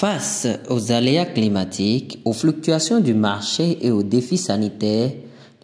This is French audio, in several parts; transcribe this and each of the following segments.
Face aux aléas climatiques, aux fluctuations du marché et aux défis sanitaires,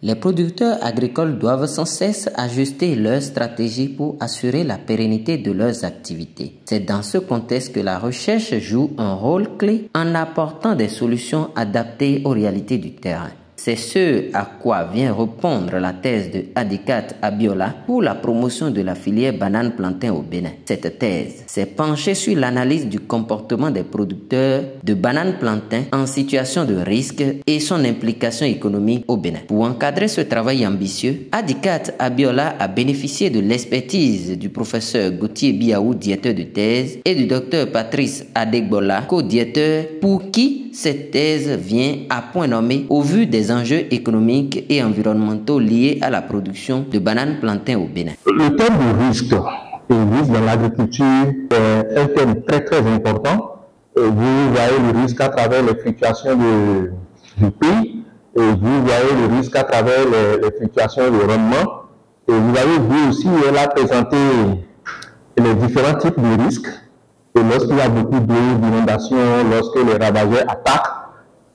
les producteurs agricoles doivent sans cesse ajuster leurs stratégies pour assurer la pérennité de leurs activités. C'est dans ce contexte que la recherche joue un rôle clé en apportant des solutions adaptées aux réalités du terrain. C'est ce à quoi vient répondre la thèse de Adikat Abiola pour la promotion de la filière banane-plantain au Bénin. Cette thèse s'est penchée sur l'analyse du comportement des producteurs de banane-plantain en situation de risque et son implication économique au Bénin. Pour encadrer ce travail ambitieux, Adikat Abiola a bénéficié de l'expertise du professeur Gauthier Biaou, directeur de thèse, et du docteur Patrice Adegbola, co-directeur, pour qui cette thèse vient à point nommé au vu des enjeux économiques et environnementaux liés à la production de bananes plantain au Bénin. Le thème du risque, et le risque dans l'agriculture, est un thème très important. Vous voyez le risque à travers les fluctuations du prix, et vous voyez le risque à travers les fluctuations du rendement. Et vous avez vu aussi, elle a présenté les différents types de risques. Et lorsqu'il y a beaucoup d'eau, d'inondations, lorsque les ravageurs attaquent,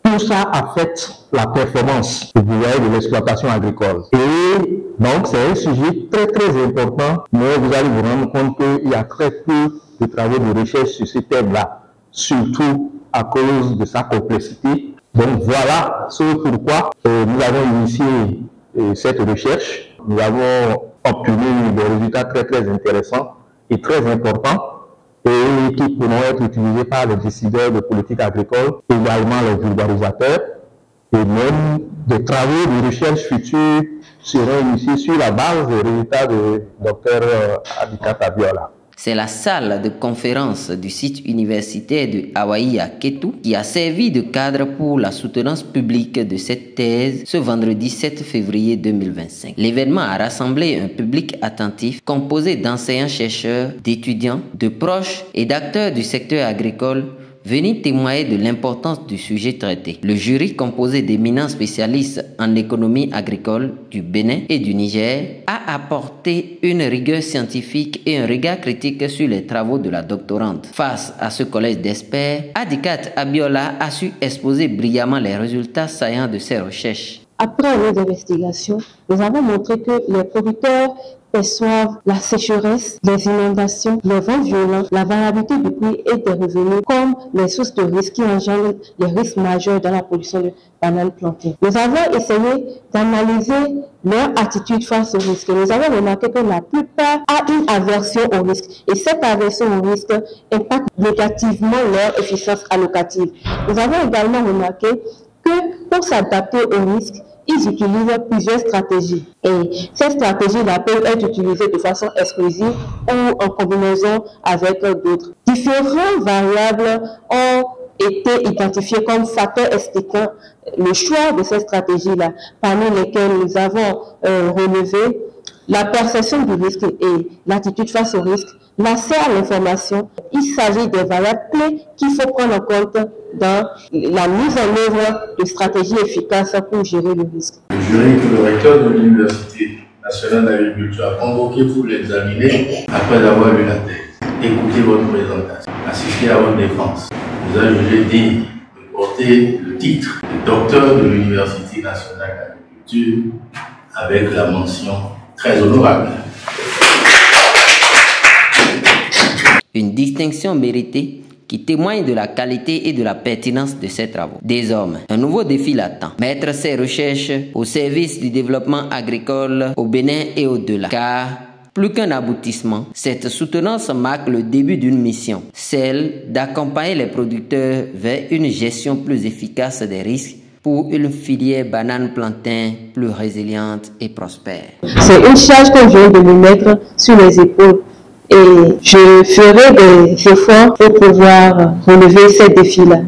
tout ça affecte la performance de l'exploitation agricole. Et donc, c'est un sujet très important, mais vous allez vous rendre compte qu'il y a très peu de travaux de recherche sur ce thème-là, surtout à cause de sa complexité. Donc, voilà ce pourquoi nous avons initié cette recherche. Nous avons obtenu des résultats très intéressants et très importants, et qui pourront être utilisés par les décideurs de politique agricole, également les vulgarisateurs, et même des travaux de recherche futurs seront initiés sur la base des résultats du Dr Adikat Abiola. C'est la salle de conférence du site universitaire de Hawaï à Kétou qui a servi de cadre pour la soutenance publique de cette thèse ce vendredi 7 février 2025. L'événement a rassemblé un public attentif composé d'enseignants-chercheurs, d'étudiants, de proches et d'acteurs du secteur agricole venus témoigner de l'importance du sujet traité. Le jury, composé d'éminents spécialistes en économie agricole du Bénin et du Niger, a apporté une rigueur scientifique et un regard critique sur les travaux de la doctorante. Face à ce collège d'experts, Adikat Abiola a su exposer brillamment les résultats saillants de ses recherches. Après nos investigations, nous avons montré que les producteurs perçoivent la sécheresse, les inondations, les vents violents, la variabilité du prix et des revenus comme les sources de risques qui engendrent les risques majeurs dans la production de bananes plantées. Nous avons essayé d'analyser leur attitude face au risque. Nous avons remarqué que la plupart ont une aversion au risque et cette aversion au risque impacte négativement leur efficience allocative. Nous avons également remarqué que pour s'adapter au risque, ils utilisent plusieurs stratégies. Et ces stratégies-là peuvent être utilisées de façon exclusive ou en combinaison avec d'autres. Différentes variables ont été identifiées comme facteurs expliquant le choix de ces stratégies-là, parmi lesquelles nous avons relevé la perception du risque et l'attitude face au risque, l'accès à l'information. Il s'agit des variables clés qu'il faut prendre en compte dans la mise en œuvre de stratégies efficaces pour gérer le risque. Le jury que le recteur de l'Université nationale d'agriculture a convoqué pour l'examiner après avoir lu la thèse, écouter votre présentation, assister à votre défense, vous a jugé digne de porter le titre de docteur de l'Université nationale d'agriculture avec la mention très honorable. Une distinction méritée qui témoigne de la qualité et de la pertinence de ses travaux. Désormais, un nouveau défi l'attend. Mettre ses recherches au service du développement agricole au Bénin et au-delà. Car, plus qu'un aboutissement, cette soutenance marque le début d'une mission, celle d'accompagner les producteurs vers une gestion plus efficace des risques pour une filière banane-plantain plus résiliente et prospère. C'est une charge que je viens de me mettre sur les épaules et je ferai des efforts pour pouvoir relever ces défis-là.